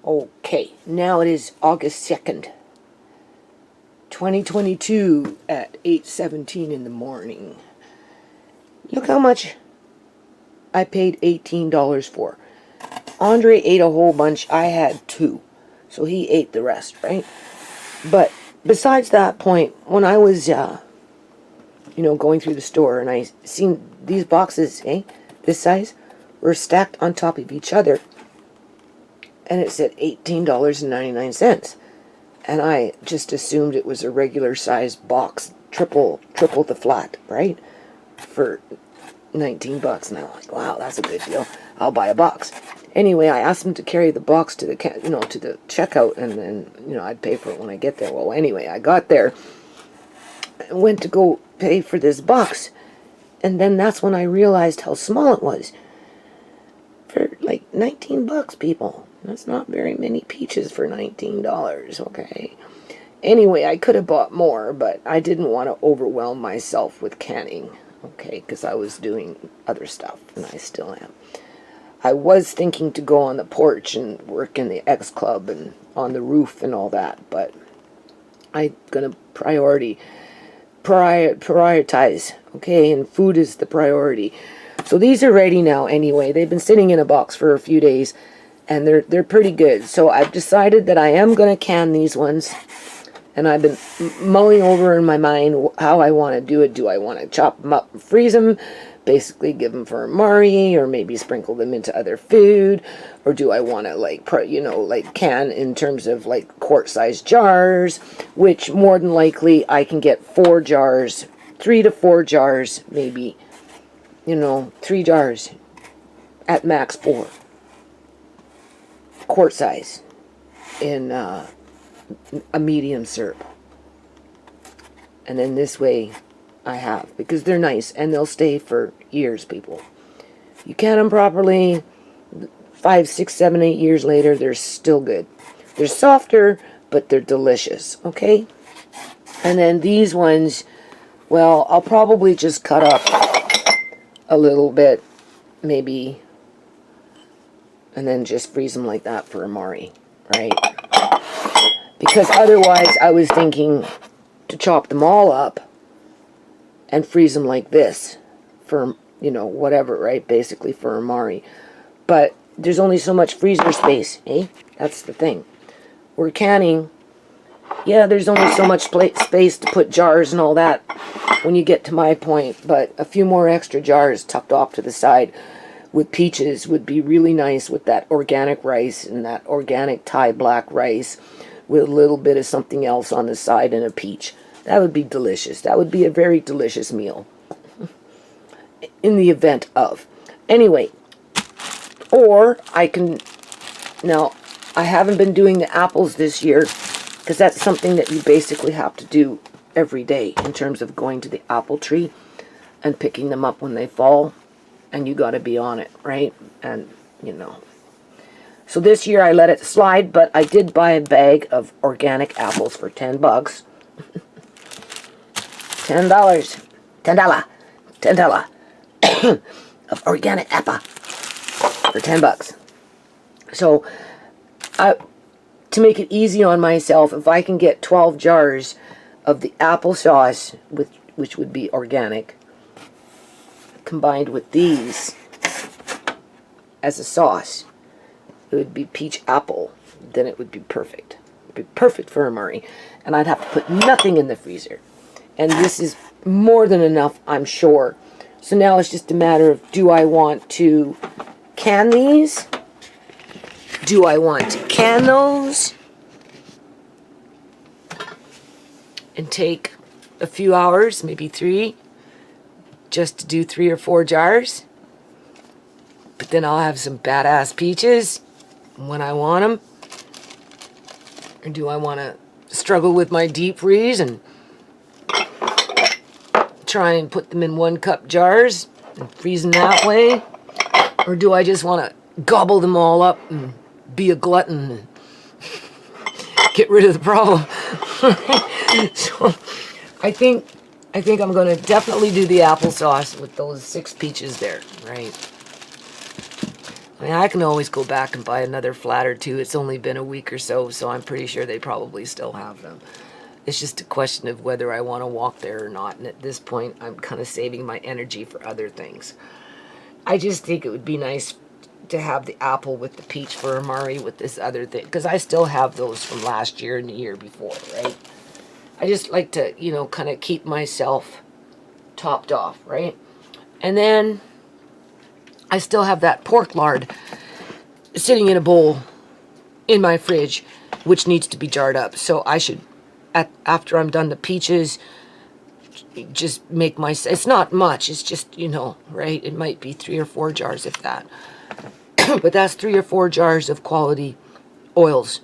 Okay, now it is August 2nd, 2022 at 8:17 in the morning. Look how much I paid $18 for. Andre ate a whole bunch. I had 2. So he ate the rest, right? But besides that point, when I was, going through the store and I seen these boxes, this size, were stacked on top of each other. And it said $18.99. And I just assumed it was a regular size box, triple the flat, right? For $19. And I'm like, wow, that's a good deal. I'll buy a box. Anyway, I asked them to carry the box to the to the checkout, and then I'd pay for it when I get there. Well, anyway, I got there and went to go pay for this box, and then that's when I realized how small it was. For like $19, people. That's not very many peaches for $19, okay? Anyway, I could have bought more, but I didn't want to overwhelm myself with canning, okay? Because I was doing other stuff, and I still am. I was thinking to go on the porch and work in the X Club and on the roof and all that, but I'm going to prioritize, okay? And food is the priority. So these are ready now anyway. They've been sitting in a box for a few days, and they're pretty good. So I've decided that I am going to can these ones, and I've been mulling over in my mind how I want to do it. Do I want to chop them up and freeze them, basically give them for amari, or maybe sprinkle them into other food, or do I want to can in terms of like quart-sized jars, which more than likely I can get 4 jars, 3 to 4 jars, maybe, 3 jars at max 4. Quart size in a medium syrup. And then this way I have, because they're nice and they'll stay for years, people. You can them properly, 5, 6, 7, 8 years later, they're still good. They're softer, but they're delicious, okay? And then these ones, well, I'll probably just cut up a little bit, maybe, and then just freeze them like that for amari, right? Because otherwise I was thinking to chop them all up and freeze them like this for, whatever, right? Basically for amari. But there's only so much freezer space, eh? That's the thing. We're canning. Yeah, there's only so much space to put jars and all that when you get to my point, but a few more extra jars tucked off to the side with peaches would be really nice, with that organic rice and that organic Thai black rice with a little bit of something else on the side and a peach. That would be delicious. That would be a very delicious meal in the event of. Anyway, or I can, now I haven't been doing the apples this year because that's something that you basically have to do every day in terms of going to the apple tree and picking them up when they fall. And you got to be on it, right? And, So this year I let it slide, but I did buy a bag of organic apples for $10. $10 of organic apple for $10. So, to make it easy on myself, if I can get 12 jars of the applesauce, which would be organic, combined with these as a sauce, it would be peach apple, then it would be perfect. It would be perfect for amari. And I'd have to put nothing in the freezer. And this is more than enough, I'm sure. So now it's just a matter of, do I want to can these? Do I want to can those? And take a few hours, maybe 3, just to do 3 or 4 jars? But then I'll have some badass peaches when I want them. Or do I want to struggle with my deep freeze and try and put them in 1 cup jars and freeze them that way? Or do I just want to gobble them all up and be a glutton and get rid of the problem? So I think I'm going to definitely do the applesauce with those 6 peaches there, right? I mean, I can always go back and buy another flat or two. It's only been a week or so, so I'm pretty sure they probably still have them. It's just a question of whether I want to walk there or not. And at this point, I'm kind of saving my energy for other things. I just think it would be nice to have the apple with the peach for Amari with this other thing. Because I still have those from last year and the year before, right? I just like to, you know, kind of keep myself topped off, right? And then I still have that pork lard sitting in a bowl in my fridge, which needs to be jarred up. So I should, after I'm done the peaches, just make my, it's not much, it's just, you know, right? It might be 3 or 4 jars, if that. But that's 3 or 4 jars of quality oils,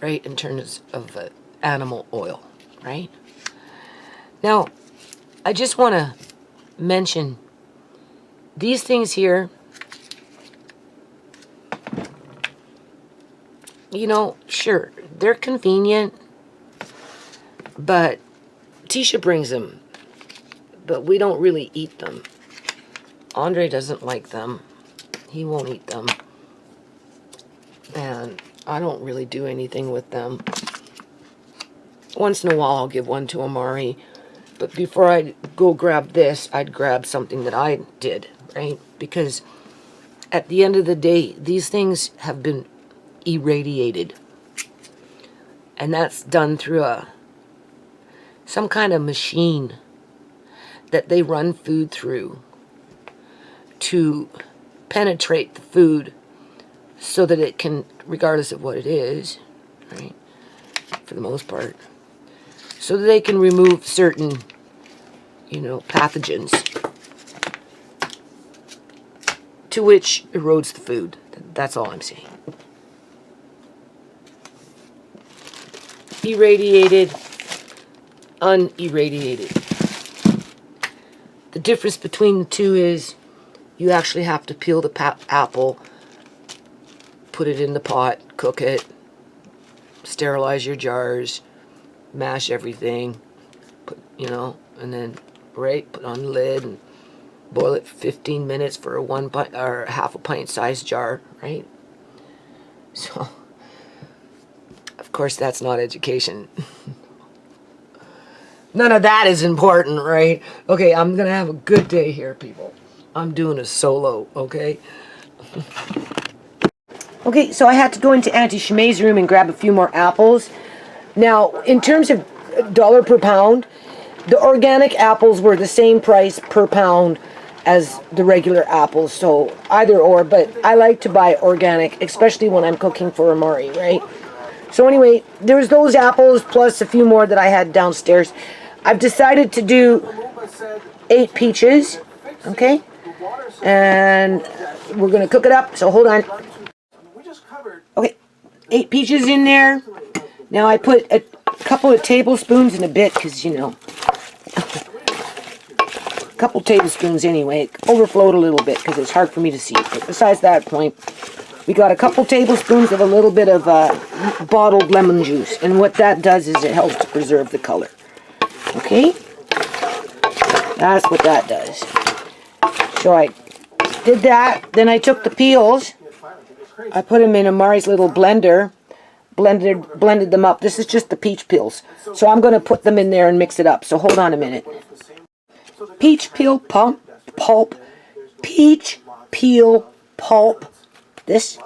right? In terms of animal oil, right? Now, I just want to mention these things here. You know, sure, they're convenient, but Tisha brings them, but we don't really eat them. Andre doesn't like them. He won't eat them. And I don't really do anything with them. Once in a while, I'll give one to Amari. But before I go grab this, I'd grab something that I did, right? Because at the end of the day, these things have been irradiated. And that's done through some kind of machine that they run food through to penetrate the food so that it can, regardless of what it is, right, for the most part, so that they can remove certain, you know, pathogens to which erodes the food. That's all I'm saying. Irradiated, unirradiated. The difference between the two is you actually have to peel the apple, put it in the pot, cook it, sterilize your jars, mash everything, put, you know, and then, right, put on the lid and boil it for 15 minutes for a 1 pint or half a pint size jar, right? So, of course, that's not education. None of that is important, right? Okay, I'm gonna have a good day here, people. I'm doing a solo, okay? Okay, so I had to go into Auntie Shimei's room and grab a few more apples. Now, in terms of dollar per pound, the organic apples were the same price per pound as the regular apples, so either or, but I like to buy organic, especially when I'm cooking for Amari, right? So anyway, there's those apples plus a few more that I had downstairs. I've decided to do 8 peaches, okay? And we're going to cook it up, so hold on. Okay, 8 peaches in there. Now I put a couple of tablespoons in a bit, because, you know, a couple tablespoons anyway. It overflowed a little bit because it's hard for me to see. But besides that point, we got a couple tablespoons of a little bit of bottled lemon juice. And what that does is it helps to preserve the color. Okay? That's what that does. So I did that. Then I took the peels. I put them in Amari's little blender. Blended them up. This is just the peach peels. So I'm going to put them in there and mix it up. So hold on a minute. Peach peel pulp. Peach peel pulp. This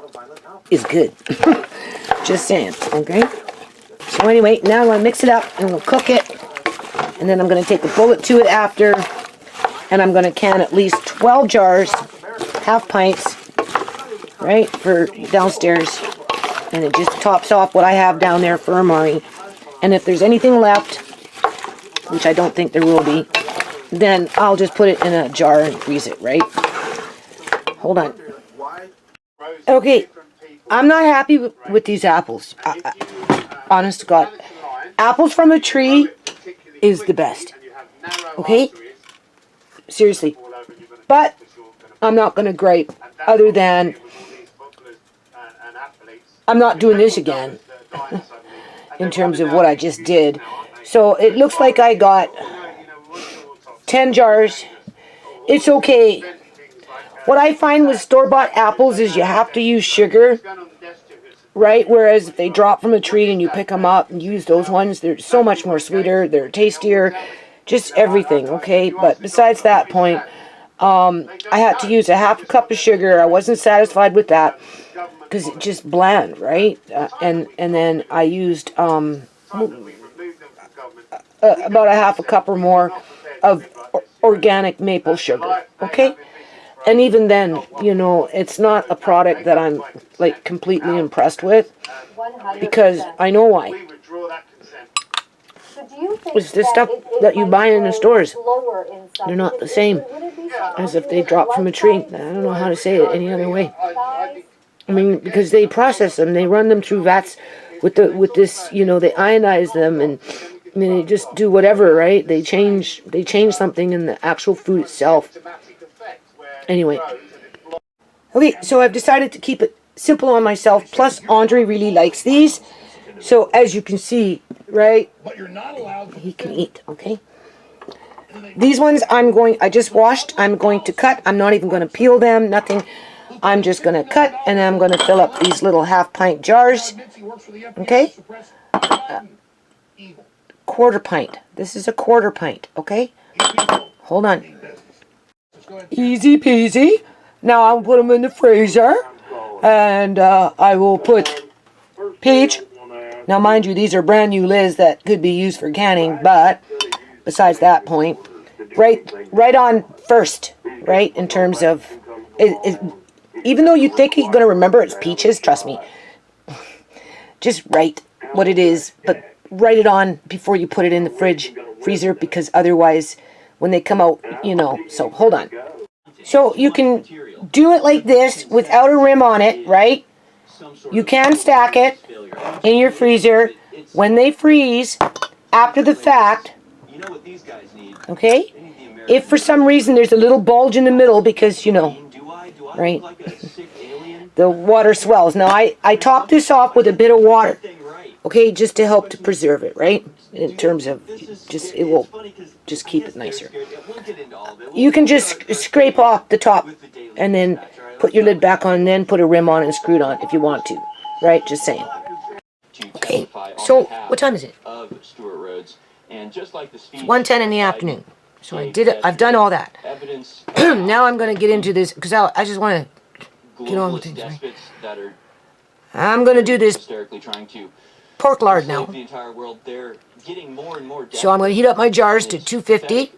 is good. Just saying, okay? So anyway, now I'm going to mix it up and we'll cook it. And then I'm going to take a bullet to it after. And I'm going to can at least 12 jars, half pints, right, for downstairs. And it just tops off what I have down there for Amari. And if there's anything left, which I don't think there will be, then I'll just put it in a jar and freeze it, right? Hold on. Okay, I'm not happy with these apples. Honest to God. Apples from a tree is the best. Okay? Seriously. But I'm not going to gripe other than I'm not doing this again in terms of what I just did. So it looks like I got 10 jars. It's okay What I find with store-bought apples is you have to use sugar, right? Whereas if they drop from a tree and you pick them up and use those ones, they're so much more sweeter, they're tastier, just everything, okay? But besides that point, I had to use a half a cup of sugar. I wasn't satisfied with that because it's just bland, right? And then I used about a half a cup or more of organic maple sugar, okay? And even then, you know, it's not a product that I'm like completely impressed with, because I know why. It's the stuff that you buy in the stores. They're not the same as if they drop from a tree. I don't know how to say it any other way. I mean, because they process them, they run them through vats with this, you know, they ionize them, and I mean, they just do whatever, right? They change something in the actual food itself. Anyway. Okay, so I've decided to keep it simple on myself. Plus, Andre really likes these. So, as you can see, right, he can eat, okay? These ones I just washed. I'm going to cut. I'm not even going to peel them, nothing. I'm just going to cut, and I'm going to fill up these little half-pint jars, okay? Quarter pint. This is a quarter pint, okay? Hold on. Easy peasy. Now I'll put them in the freezer, and I will put peach. Now, mind you, these are brand new lids that could be used for canning, but besides that point, right on first, right, in terms of, even though you think you're going to remember it's peaches, trust me, just write what it is, but write it on before you put it in the freezer, because otherwise, when they come out, you know, so hold on. So you can do it like this without a rim on it, right? You can stack it in your freezer when they freeze after the fact, okay? If for some reason there's a little bulge in the middle because, you know, right, the water swells. Now, I top this off with a bit of water, okay, just to help to preserve it, right? In terms of, just, it will just keep it nicer. You can just scrape off the top and then put your lid back on, and then put a rim on and screw it on if you want to, right? Just saying. Okay, so what time is it? It's 1:10 in the afternoon. So I did it. I've done all that. Now I'm going to get into this, because I just want to get on with things, right? I'm going to do this pork lard now. So I'm going to heat up my jars to 250.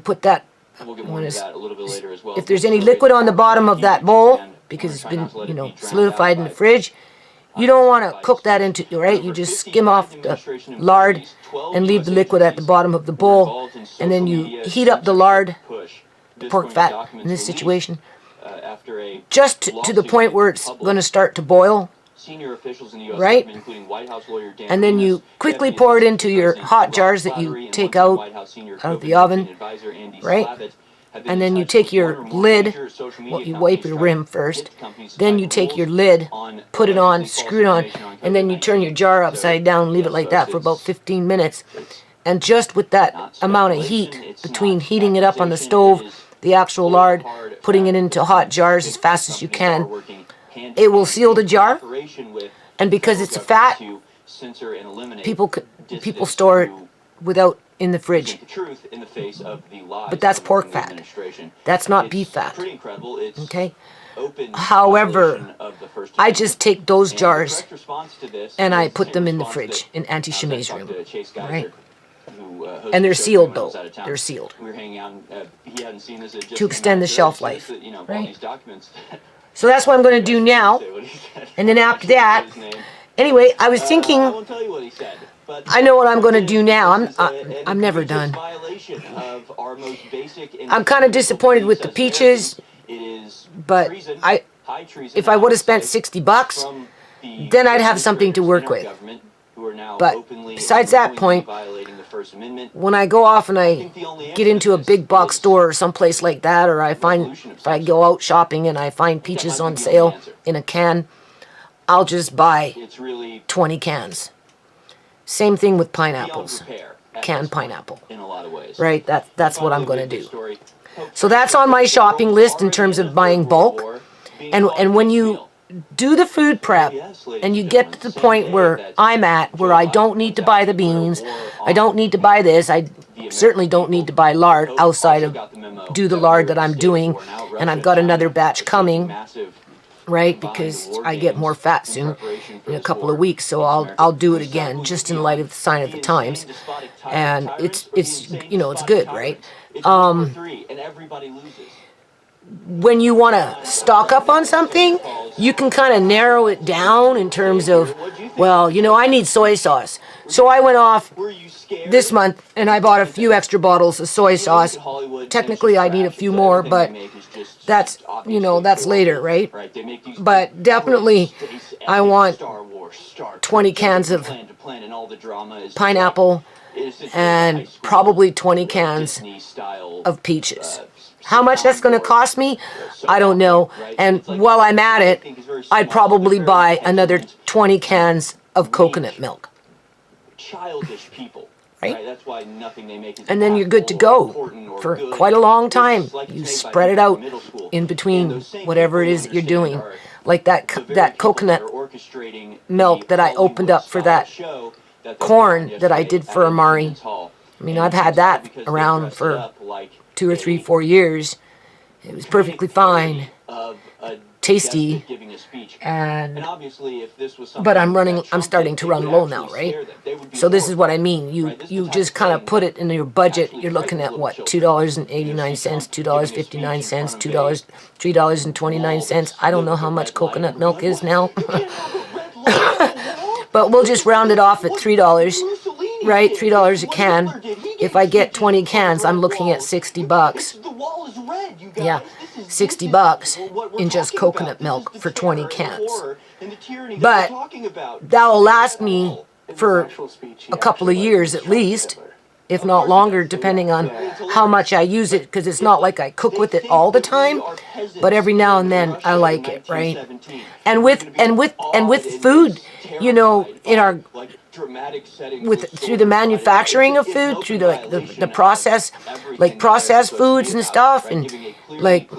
Put that. If there's any liquid on the bottom of that bowl, because it's been, you know, solidified in the fridge, you don't want to cook that into, right? You just skim off the lard and leave the liquid at the bottom of the bowl, and then you heat up the lard, the pork fat in this situation, just to the point where it's going to start to boil, right? And then you quickly pour it into your hot jars that you take out of the oven, right? And then you take your lid, well, you wipe your rim first, then you take your lid, put it on, screw it on, and then you turn your jar upside down, leave it like that for about 15 minutes. And just with that amount of heat, between heating it up on the stove, the actual lard, putting it into hot jars as fast as you can, it will seal the jar. And because it's a fat, people store it without in the fridge. But that's pork fat. That's not beef fat. Okay? However, I just take those jars and I put them in the fridge in Auntie Shimei's room. Right? And they're sealed, though. They're sealed. To extend the shelf life. Right? So that's what I'm going to do now. And then after that, anyway, I was thinking, I know what I'm going to do now. I'm never done. I'm kind of disappointed with the peaches, but if I would have spent $60, then I'd have something to work with. But besides that point, when I go off and I get into a big box store or someplace like that, or if I go out shopping and I find peaches on sale in a can, I'll just buy 20 cans. Same thing with pineapples. Canned pineapple. Right? That's what I'm going to do. So that's on my shopping list in terms of buying bulk. And when you do the food prep and you get to the point where I'm at, where I don't need to buy the beans, I don't need to buy this, I certainly don't need to buy lard outside of do the lard that I'm doing, and I've got another batch coming, right, because I get more fat soon in a couple of weeks, so I'll do it again just in light of the sign of the times, and it's it's good, right? When you want to stock up on something, you can kind of narrow it down in terms of, well, I need soy sauce. So I went off this month and I bought a few extra bottles of soy sauce. Technically, I need a few more, but that's, that's later, right? But definitely, I want 20 cans of pineapple and probably 20 cans of peaches. How much that's going to cost me, I don't know. And while I'm at it, I'd probably buy another 20 cans of coconut milk. Childish people. Right? That's why nothing they make is and then you're good to go for quite a long time. You spread it out in between whatever it is that you're doing. Like that coconut milk that I opened up for that corn that I did for Amari. I mean, I've had that around for 2 or 3, 4 years. It was perfectly fine, tasty, but I'm starting to run low now, right? So this is what I mean. You just kind of put it in your budget. You're looking at what, $2.89, $2.59, $3.29. I don't know how much coconut milk is now, but we'll just round it off at $3. Right, $3 a can. If I get 20 cans, I'm looking at $60. Yeah, $60 in just coconut milk for 20 cans. But that'll last me for a couple of years at least, if not longer, depending on how much I use it, because it's not like I cook with it all the time, but every now and then I like it, right? And with food, in our through the manufacturing of food, through the process, like processed foods and stuff, and like,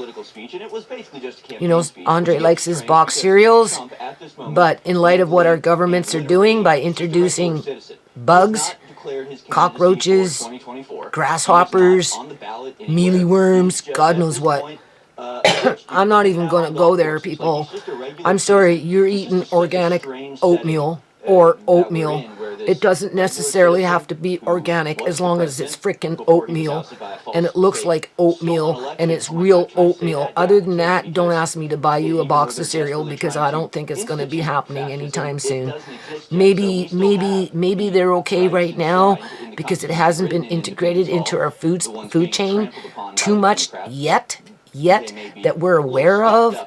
Andre likes his box cereals, but in light of what our governments are doing by introducing bugs, cockroaches, grasshoppers, mealyworms, God knows what. I'm not even going to go there, people. I'm sorry, you're eating organic oatmeal or oatmeal. It doesn't necessarily have to be organic as long as it's frickin' oatmeal and it looks like oatmeal and it's real oatmeal. Other than that, don't ask me to buy you a box of cereal because I don't think it's going to be happening anytime soon. Maybe they're okay right now because it hasn't been integrated into our food chain too much yet that we're aware of,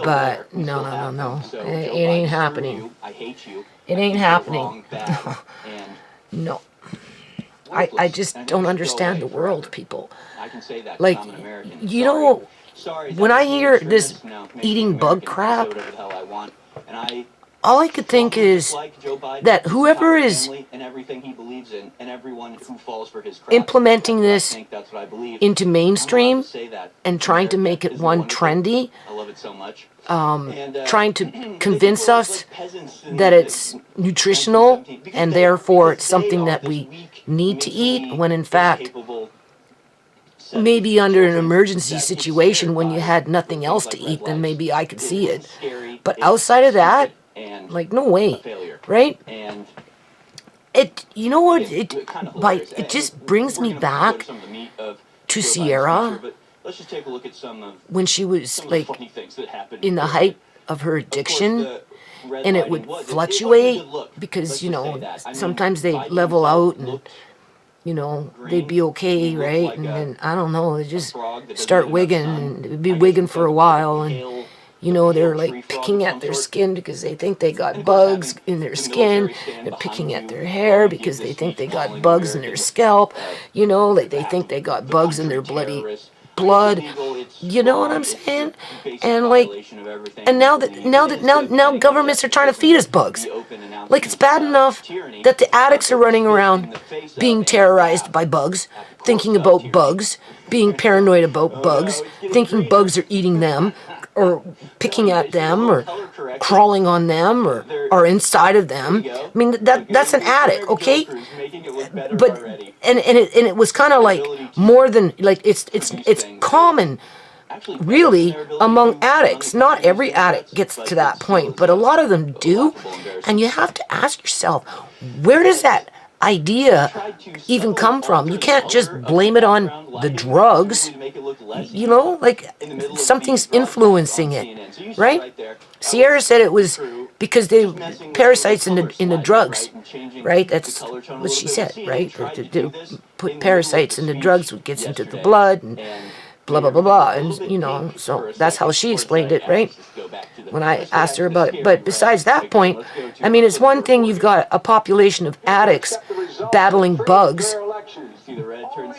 but no. It ain't happening. It ain't happening. No. I just don't understand the world, people. Like, when I hear this eating bug crap, all I could think is that whoever is implementing this into mainstream and trying to make it one trendy, trying to convince us that it's nutritional and therefore it's something that we need to eat, when in fact maybe under an emergency situation when you had nothing else to eat, then maybe I could see it. But outside of that, like, no way, right? It just brings me back to Sierra when she was like in the height of her addiction, and it would fluctuate because sometimes they level out and they'd be okay, right? And then I don't know, they just start wigging, and it'd be wigging for a while, and they're like picking at their skin because they think they got bugs in their skin. They're picking at their hair because they think they got bugs in their scalp. Like they think they got bugs in their bloody blood. You know what I'm saying? And like, and now governments are trying to feed us bugs. Like, it's bad enough that the addicts are running around being terrorized by bugs, thinking about bugs, being paranoid about bugs, thinking bugs are eating them, or picking at them, or crawling on them, or are inside of them. I mean, that's an addict, okay? But and it was kind of like more than like it's common, really, among addicts. Not every addict gets to that point, but a lot of them do. And you have to ask yourself, where does that idea even come from? You can't just blame it on the drugs. You know, like, something's influencing it, right? Sierra said it was because they parasites in the drugs, right? That's what she said, right? They put parasites in the drugs, which gets into the blood, and blah, blah, blah, blah. And, you know, so that's how she explained it, right? When I asked her about it. But besides that point, I mean, it's one thing you've got a population of addicts battling bugs,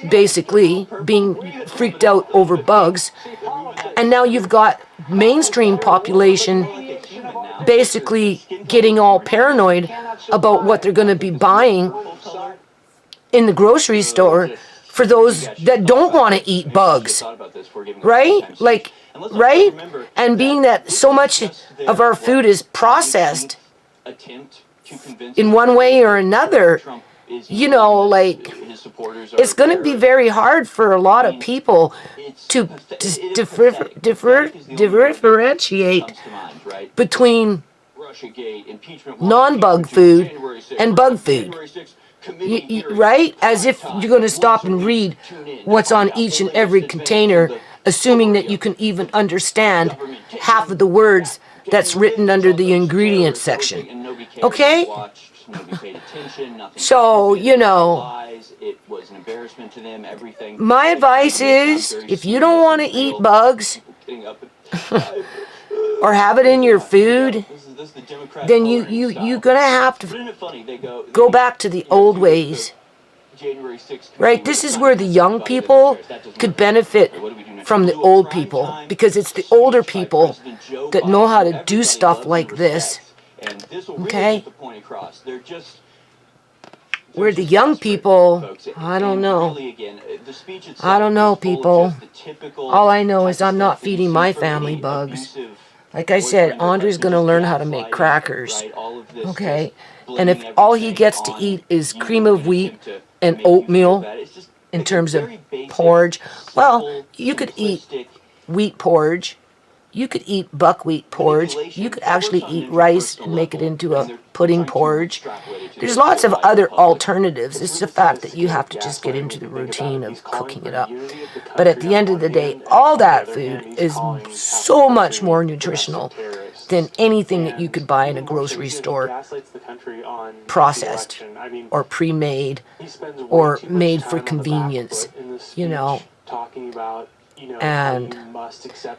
basically being freaked out over bugs. And now you've got mainstream population basically getting all paranoid about what they're going to be buying in the grocery store for those that don't want to eat bugs, right? Like, right? And being that so much of our food is processed in one way or another, you know, like, it's going to be very hard for a lot of people to differentiate between non-bug food and bug food. Right? As if you're going to stop and read what's on each and every container, assuming that you can even understand half of the words that's written under the ingredients section. Okay? So, you know, my advice is, if you don't want to eat bugs or have it in your food, then you're going to have to go back to the old ways. Right? This is where the young people could benefit from the old people, because it's the older people that know how to do stuff like this. Okay? Where the young people, I don't know. I don't know, people. All I know is I'm not feeding my family bugs. Like I said, Andre's going to learn how to make crackers. Okay? And if all he gets to eat is cream of wheat and oatmeal in terms of porridge, well, you could eat wheat porridge. You could eat buckwheat porridge. You could actually eat rice and make it into a pudding porridge. There's lots of other alternatives. It's the fact that you have to just get into the routine of cooking it up. But at the end of the day, all that food is so much more nutritional than anything that you could buy in a grocery store, processed or pre-made or made for convenience, you know. And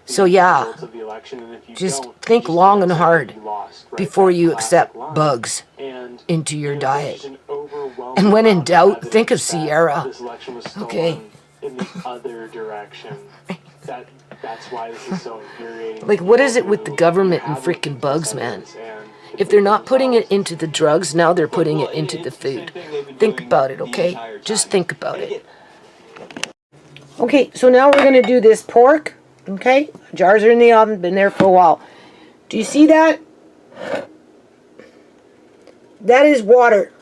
so, yeah, just think long and hard before you accept bugs into your diet. And when in doubt, think of Sierra. Okay. In the other direction. That's why this is so infuriating. Like, what is it with the government and freaking bugs, man? If they're not putting it into the drugs, now they're putting it into the food. Think about it, okay? Just think about it. Okay, so now we're going to do this pork, okay? Jars are in the oven, been there for a while. Do you see that? That is water.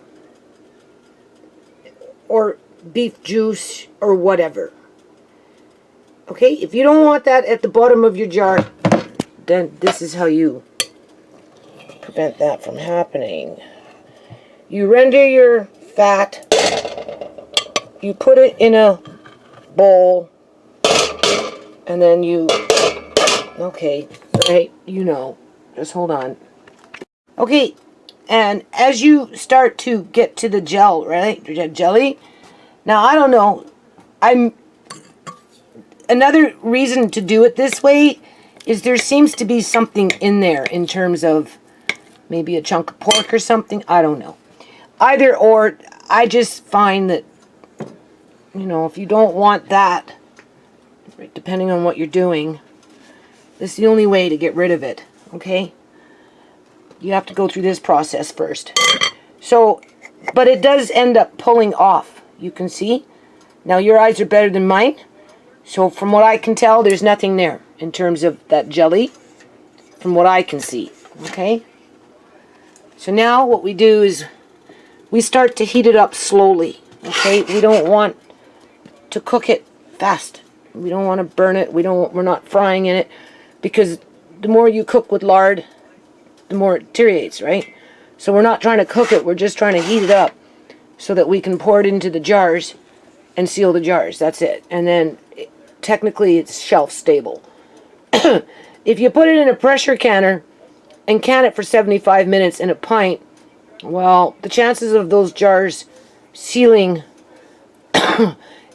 Or beef juice, or whatever. Okay, if you don't want that at the bottom of your jar, then this is how you prevent that from happening. You render your fat, you put it in a bowl, and then you, okay, right, you know, just hold on. Okay, and as you start to get to the gel, right, jelly, now I don't know, another reason to do it this way is there seems to be something in there in terms of maybe a chunk of pork or something, I don't know. Either or, I just find that, you know, if you don't want that, depending on what you're doing. This is the only way to get rid of it, okay? You have to go through this process first. So, but it does end up pulling off, you can see. Now your eyes are better than mine. So from what I can tell, there's nothing there in terms of that jelly, from what I can see, okay? So now what we do is we start to heat it up slowly, okay? We don't want to cook it fast. We don't want to burn it. We're not frying in it, because the more you cook with lard, the more it deteriorates, right? So we're not trying to cook it. We're just trying to heat it up so that we can pour it into the jars and seal the jars. That's it. And then technically it's shelf stable. If you put it in a pressure canner and can it for 75 minutes in a pint, well, the chances of those jars sealing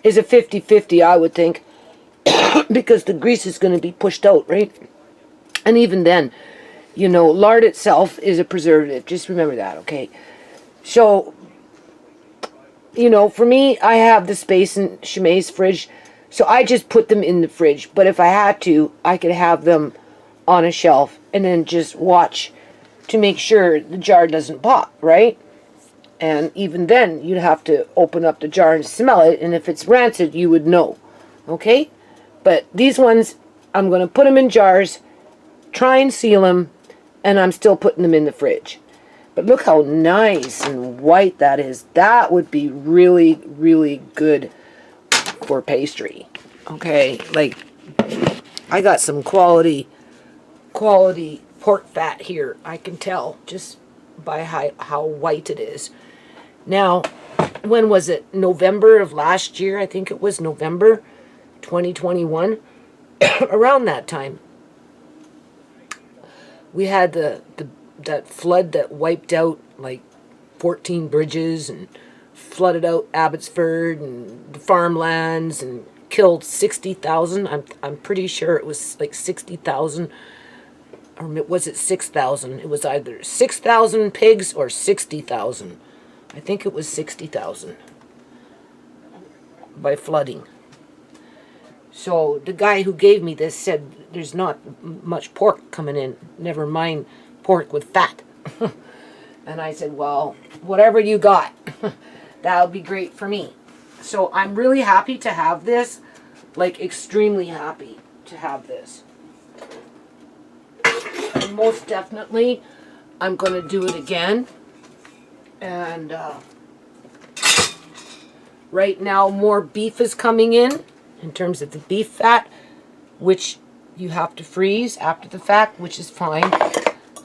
is a 50-50, I would think, because the grease is going to be pushed out, right? And even then, you know, lard itself is a preservative. Just remember that, okay? So, you know, for me, I have the space in Chemay's fridge, so I just put them in the fridge. But if I had to, I could have them on a shelf and then just watch to make sure the jar doesn't pop, right? And even then, you'd have to open up the jar and smell it, and if it's rancid, you would know, okay? But these ones, I'm going to put them in jars, try and seal them, and I'm still putting them in the fridge. But look how nice and white that is. That would be really, really good for pastry. Okay, like, I got some quality pork fat here. I can tell just by how white it is. Now, when was it? November of last year, I think it was November 2021. Around that time, we had that flood that wiped out like 14 bridges and flooded out Abbotsford and the farmlands and killed 60,000. I'm pretty sure it was like 60,000, or was it 6,000? It was either 6,000 pigs or 60,000. I think it was 60,000 by flooding. So the guy who gave me this said there's not much pork coming in, never mind pork with fat. And I said, well, whatever you got, that would be great for me. So I'm really happy to have this, like extremely happy to have this. And most definitely, I'm going to do it again. And right now, more beef is coming in terms of the beef fat, which you have to freeze after the fact, which is fine.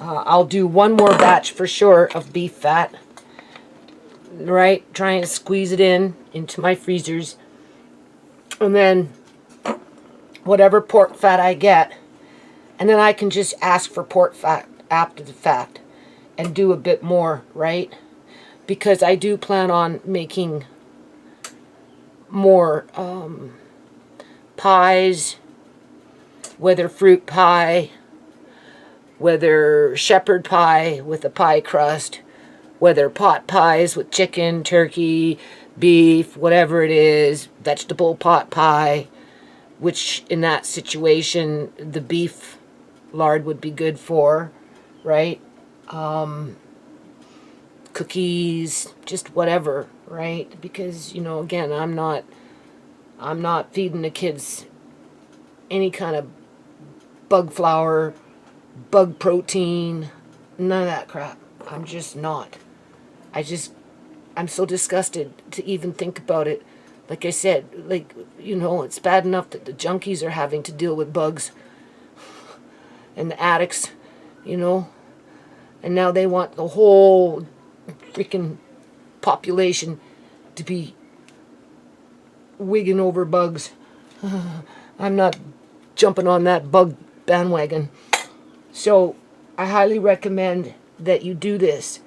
I'll do one more batch for sure of beef fat. Right, try and squeeze it into my freezers. And then whatever pork fat I get, and then I can just ask for pork fat after the fact and do a bit more, right? Because I do plan on making more pies, whether fruit pie, whether shepherd pie with a pie crust, whether pot pies with chicken, turkey, beef, whatever it is, vegetable pot pie, which in that situation the beef lard would be good for, right? Cookies, just whatever, right? Because, you know, again, I'm not feeding the kids any kind of bug flour, bug protein, none of that crap. I'm just not. I'm so disgusted to even think about it. Like I said, like, you know, it's bad enough that the junkies are having to deal with bugs and the addicts, you know, and now they want the whole freaking population to be wigging over bugs. I'm not jumping on that bug bandwagon. So I highly recommend that you do this.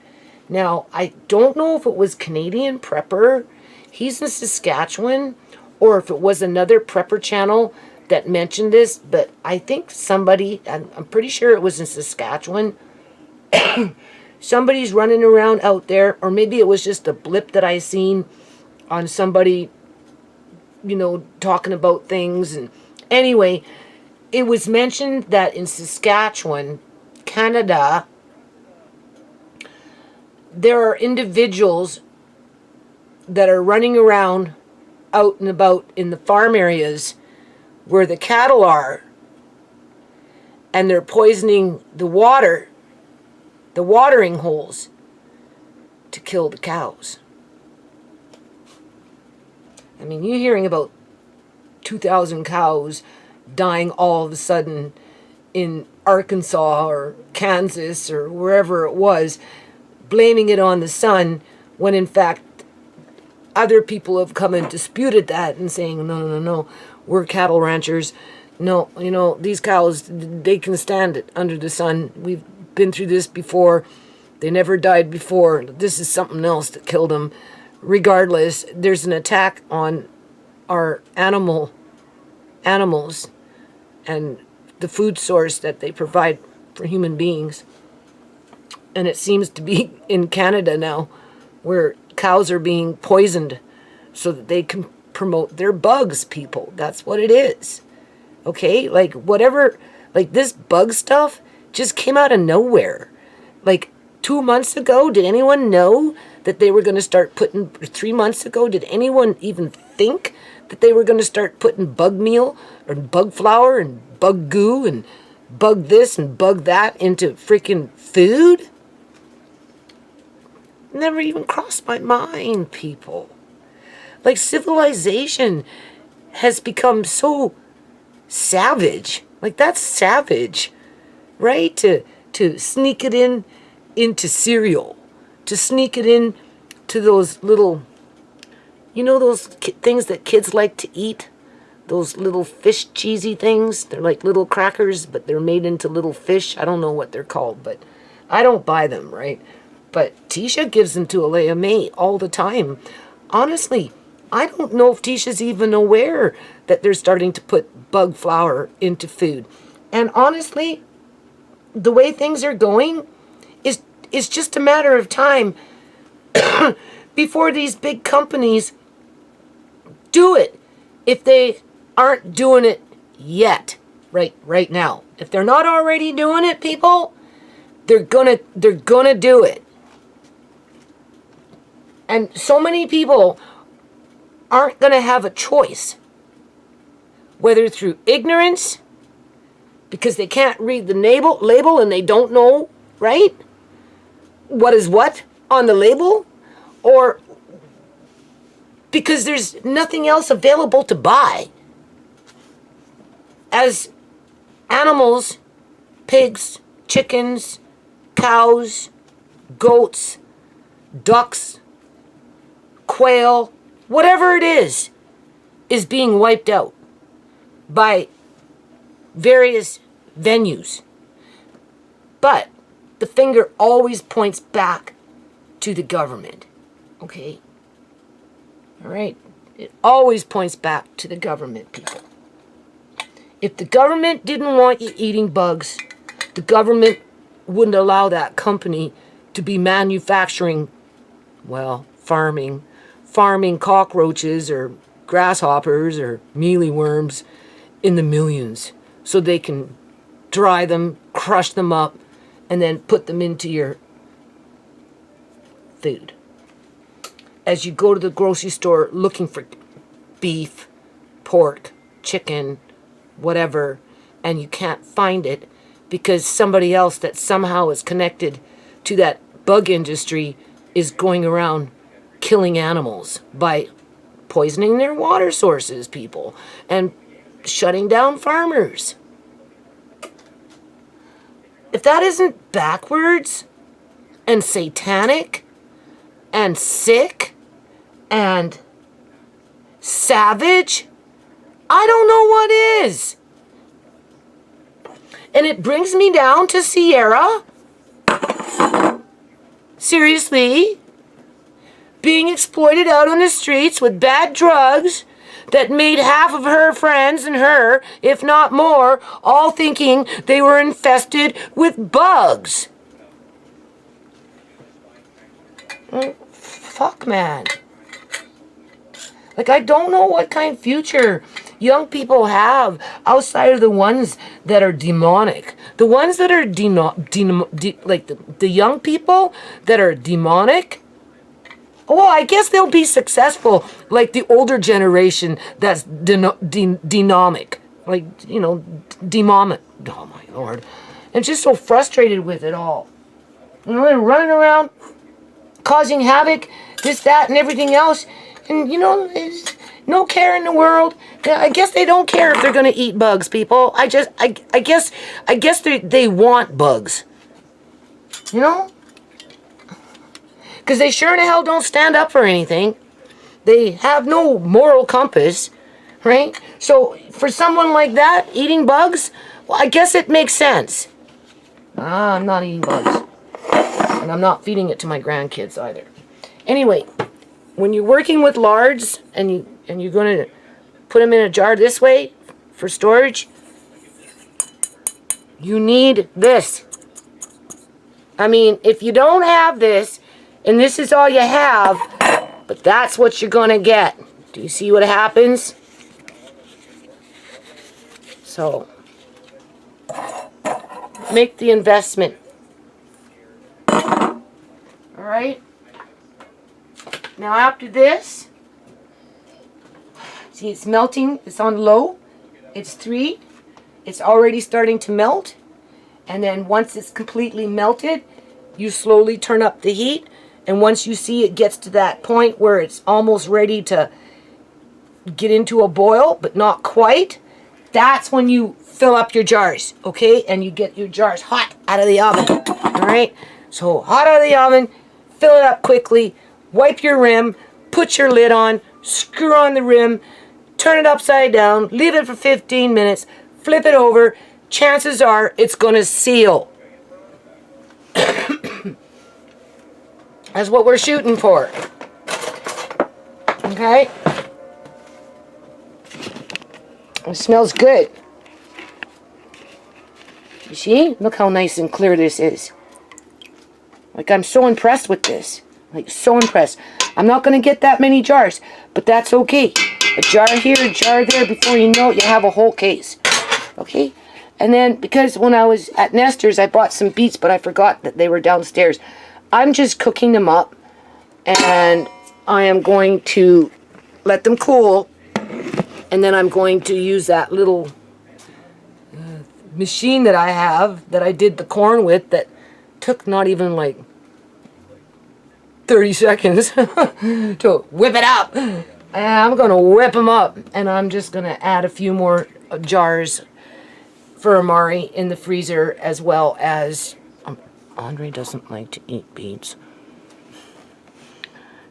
Now, I don't know if it was Canadian Prepper, he's in Saskatchewan, or if it was another prepper channel that mentioned this, but I think somebody, I'm pretty sure it was in Saskatchewan, somebody's running around out there, or maybe it was just a blip that I seen on somebody, you know, talking about things and Anyway, it was mentioned that in Saskatchewan, Canada, there are individuals that are running around out and about in the farm areas where the cattle are, and they're poisoning the water, the watering holes, to kill the cows. I mean, you're hearing about 2,000 cows dying all of a sudden in Arkansas or Kansas or wherever it was, blaming it on the sun, when in fact other people have come and disputed that and saying, no, we're cattle ranchers. No, these cows, they can stand it under the sun. We've been through this before. They never died before. This is something else that killed them. Regardless, there's an attack on our animals and the food source that they provide for human beings. And it seems to be in Canada now, where cows are being poisoned so that they can promote their bugs, people. That's what it is. Okay? Like, whatever, like, this bug stuff just came out of nowhere. Like, 2 months ago, did anyone know that they were going to start putting, 3 months ago, did anyone even think that they were going to start putting bug meal or bug flour and bug goo and bug this and bug that into freaking food? Never even crossed my mind, people. Like, civilization has become so savage. Like, that's savage, right? To sneak it into cereal, to sneak it in to those little, those things that kids like to eat, those little fish cheesy things. They're like little crackers, but they're made into little fish. I don't know what they're called, but I don't buy them, right? But Tisha gives them to Alea May all the time. Honestly, I don't know if Tisha's even aware that they're starting to put bug flour into food. And honestly, the way things are going is just a matter of time before these big companies do it. If they aren't doing it yet, right now. If they're not already doing it, people, they're gonna do it. And so many people aren't going to have a choice, whether through ignorance, because they can't read the label and they don't know, right, what is what on the label, or because there's nothing else available to buy. As animals, pigs, chickens, cows, goats, ducks, quail, whatever it is being wiped out by various venues. But the finger always points back to the government. Okay? All right? It always points back to the government, people. If the government didn't want you eating bugs, the government wouldn't allow that company to be manufacturing, farming cockroaches or grasshoppers or mealyworms in the millions, so they can dry them, crush them up, and then put them into your food. As you go to the grocery store looking for beef, pork, chicken, whatever, and you can't find it because somebody else that somehow is connected to that bug industry is going around killing animals by poisoning their water sources, people, and shutting down farmers. If that isn't backwards and satanic and sick and savage, I don't know what is. And it brings me down to Sierra. Seriously. Being exploited out on the streets with bad drugs that made half of her friends and her, if not more, all thinking they were infested with bugs. Fuck, man. Like, I don't know what kind of future young people have outside of the ones that are demonic. The ones that are like the young people that are demonic, well, I guess they'll be successful like the older generation that's demonic. Like, you know, demonic. Oh, my Lord. And just so frustrated with it all. You know, they're running around, causing havoc, this, that, and everything else. And, you know, there's no care in the world. I guess they don't care if they're going to eat bugs, people. I guess they want bugs. You know? Because they sure in the hell don't stand up for anything. They have no moral compass, right? So, for someone like that, eating bugs, well, I guess it makes sense. I'm not eating bugs. And I'm not feeding it to my grandkids either. Anyway, when you're working with lards and you're going to put them in a jar this way for storage, you need this. I mean, if you don't have this, and this is all you have, but that's what you're going to get. Do you see what happens? So, make the investment. Alright? Now after this, see it's melting, it's on low, it's 3, it's already starting to melt, and then once it's completely melted, you slowly turn up the heat, and once you see it gets to that point where it's almost ready to get into a boil, but not quite, that's when you fill up your jars, okay? And you get your jars hot out of the oven, alright? So hot out of the oven, fill it up quickly, wipe your rim, put your lid on, screw on the rim, turn it upside down, leave it for 15 minutes, flip it over, chances are it's going to seal. That's what we're shooting for. Okay? It smells good. You see? Look how nice and clear this is. Like, I'm so impressed with this. Like, so impressed. I'm not going to get that many jars, but that's okay. A jar here, a jar there, before you know it, you have a whole case. Okay? And then, because when I was at Nestor's, I bought some beets, but I forgot that they were downstairs. I'm just cooking them up, and I am going to let them cool, and then I'm going to use that little machine that I have, that I did the corn with, that took not even like 30 seconds to whip it up. And I'm going to whip them up, and I'm just going to add a few more jars for Amari in the freezer, as well as Andre doesn't like to eat beets.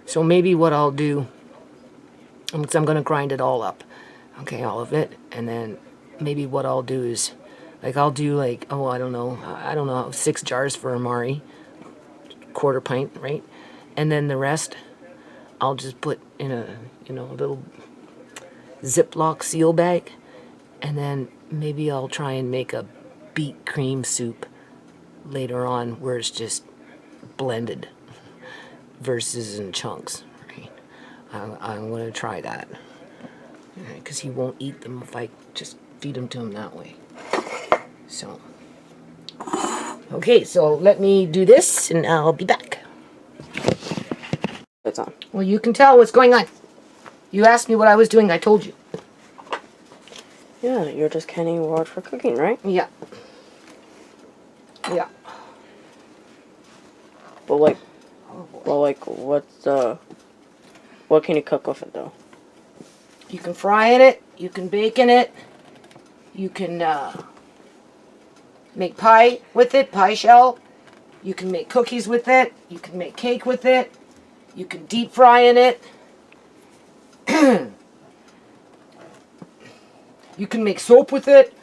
So maybe what I'll do, because I'm going to grind it all up, okay, all of it, and then maybe what I'll do is, like, I'll do like, oh, I don't know, 6 jars for Amari, quarter pint, right? And then the rest, I'll just put in a, little Ziploc seal bag, and then maybe I'll try and make a beet cream soup later on, where it's just blended versus in chunks, right? I'm going to try that, because he won't eat them if I just feed them to him that way. So, okay, so let me do this, and I'll be back. It's on. Well, you can tell what's going on. You asked me what I was doing, I told you. Yeah, you're just canning wood for cooking, right? Yeah. Yeah. But like, what can you cook with it though? You can fry in it, you can bake in it, you can make pie with it, pie shell, you can make cookies with it, you can make cake with it, you can deep fry in it, you can make soap with it,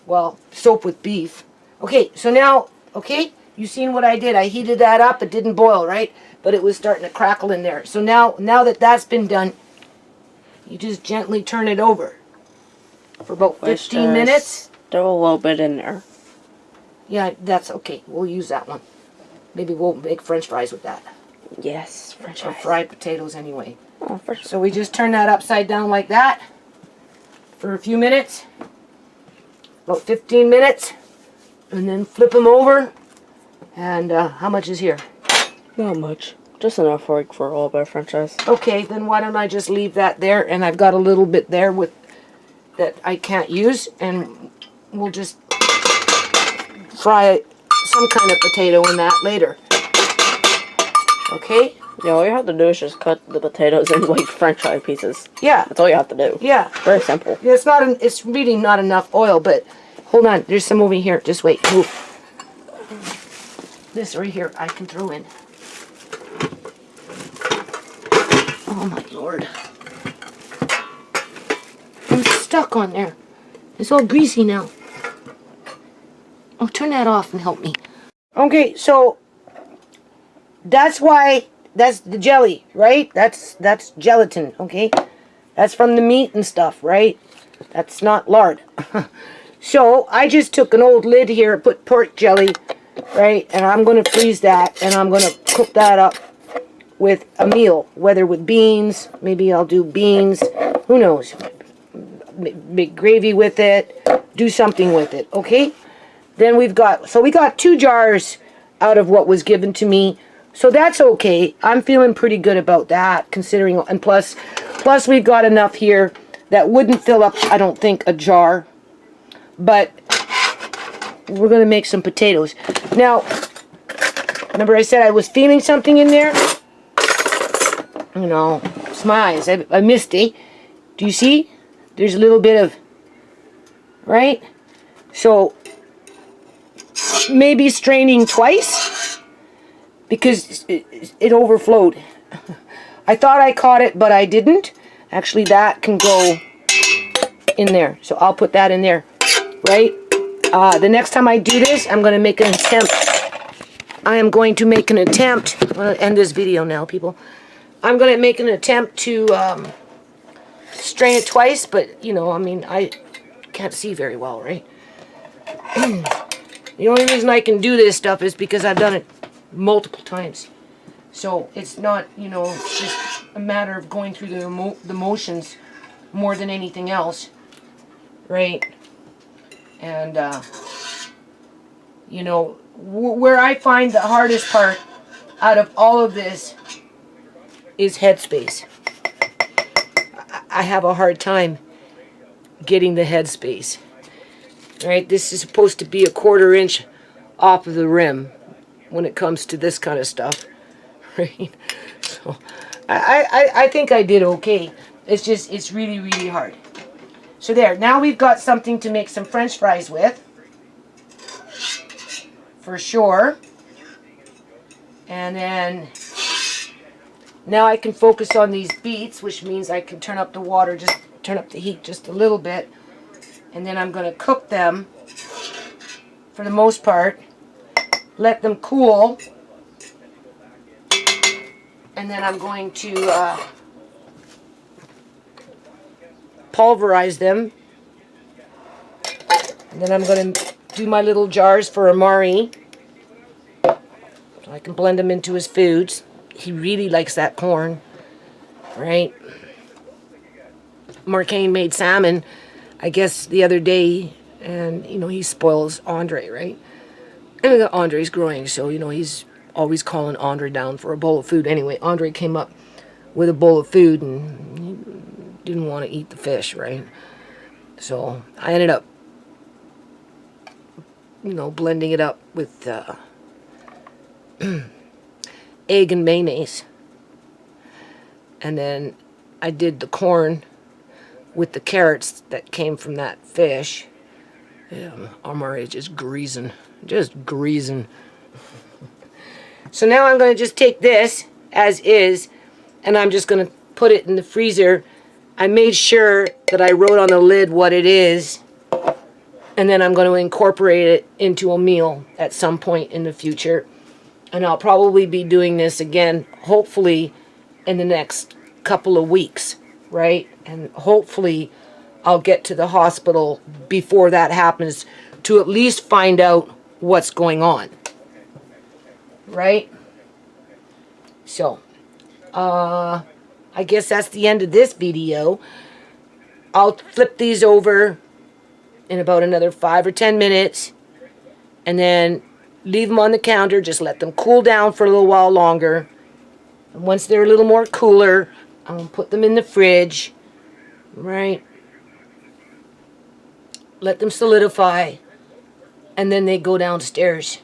well, soap with beef. Okay, so now, okay, you seen what I did. I heated that up, it didn't boil, right? But it was starting to crackle in there. So now that that's been done, you just gently turn it over for about 15 minutes. Still a little bit in there. Yeah, that's okay. We'll use that one. Maybe we'll make French fries with that. Yes, French Or fries. fried potatoes anyway. Oh, French. So we just turn that upside down like that for a few minutes, about 15 minutes, and then flip them over. And how much is here? Not much. Just enough for all of our french fries. Okay, then why don't I just leave that there, and I've got a little bit there with that I can't use, and we'll just fry some kind of potato in that later. Okay? Yeah, all you have to do is just cut the potatoes in like french fry pieces. Yeah. That's all you have to do. Yeah. Very simple. Yeah, it's really not enough oil, but hold on, there's some over here. Just wait. Move. This right here I can throw in. Oh my Lord. I'm stuck on there. It's all greasy now. Oh, turn that off and help me. Okay, so that's why that's the jelly, right? That's gelatin, okay? That's from the meat and stuff, right? That's not lard. So I just took an old lid here, put pork jelly, right? And I'm going to freeze that, and I'm going to cook that up with a meal, whether with beans. Maybe I'll do beans. Who knows? Make gravy with it. Do something with it, okay? Then we got 2 jars out of what was given to me. So that's okay. I'm feeling pretty good about that, considering, and plus we've got enough here that wouldn't fill up, I don't think, a jar. But we're going to make some potatoes. Now, remember I said I was feeling something in there? You know, it's my eyes. I missed it. Do you see? There's a little bit of, right? So, maybe straining twice, because it overflowed. I thought I caught it, but I didn't. Actually, that can go in there. So I'll put that in there, right? The next time I do this, I'm going to make an attempt. I am going to make an attempt. I'm going to end this video now, people. I'm going to make an attempt to strain it twice, but, you know, I mean, I can't see very well, right? The only reason I can do this stuff is because I've done it multiple times. So it's not, you know, it's just a matter of going through the motions more than anything else, right? And, you know, where I find the hardest part out of all of this is headspace. I have a hard time getting the headspace. Right, this is supposed to be a 1/4 inch off of the rim when it comes to this kind of stuff, right? So I think I did okay. It's just, it's really, really hard. So there, now we've got something to make some French fries with, for sure. And then now I can focus on these beets, which means I can turn up the water, just turn up the heat just a little bit. And then I'm going to cook them, for the most part, let them cool, and then I'm going to pulverize them, and then I'm going to do my little jars for Amari, so I can blend them into his foods. He really likes that corn, right? Marcaine made salmon, I guess, the other day, and, you know, he spoils Andre, right? And Andre's growing, so, you know, he's always calling Andre down for a bowl of food. Anyway, Andre came up with a bowl of food, and he didn't want to eat the fish, right? So I ended up, you know, blending it up with egg and mayonnaise. And then I did the corn with the carrots that came from that fish. Yeah, Amari is just greasing. So now I'm going to just take this as is, and I'm just going to put it in the freezer. I made sure that I wrote on the lid what it is, and then I'm going to incorporate it into a meal at some point in the future. And I'll probably be doing this again, hopefully, in the next couple of weeks, right? And hopefully I'll get to the hospital before that happens to at least find out what's going on, right? So, I guess that's the end of this video. I'll flip these over in about another 5 or 10 minutes, and then leave them on the counter. Just let them cool down for a little while longer. And once they're a little more cooler, I'll put them in the fridge, right? Let them solidify, and then they go downstairs.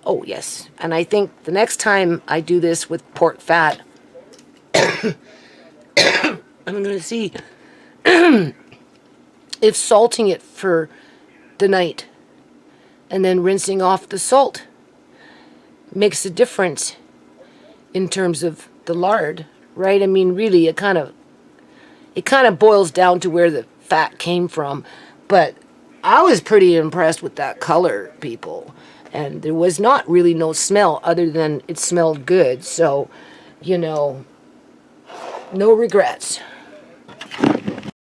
Oh, yes. And I think the next time I do this with pork fat, I'm going to see if salting it for the night and then rinsing off the salt makes a difference in terms of the lard, right? I mean, really, it kind of boils down to where the fat came from. But I was pretty impressed with that color, people. And there was not really no smell other than it smelled good. So, you know, no regrets.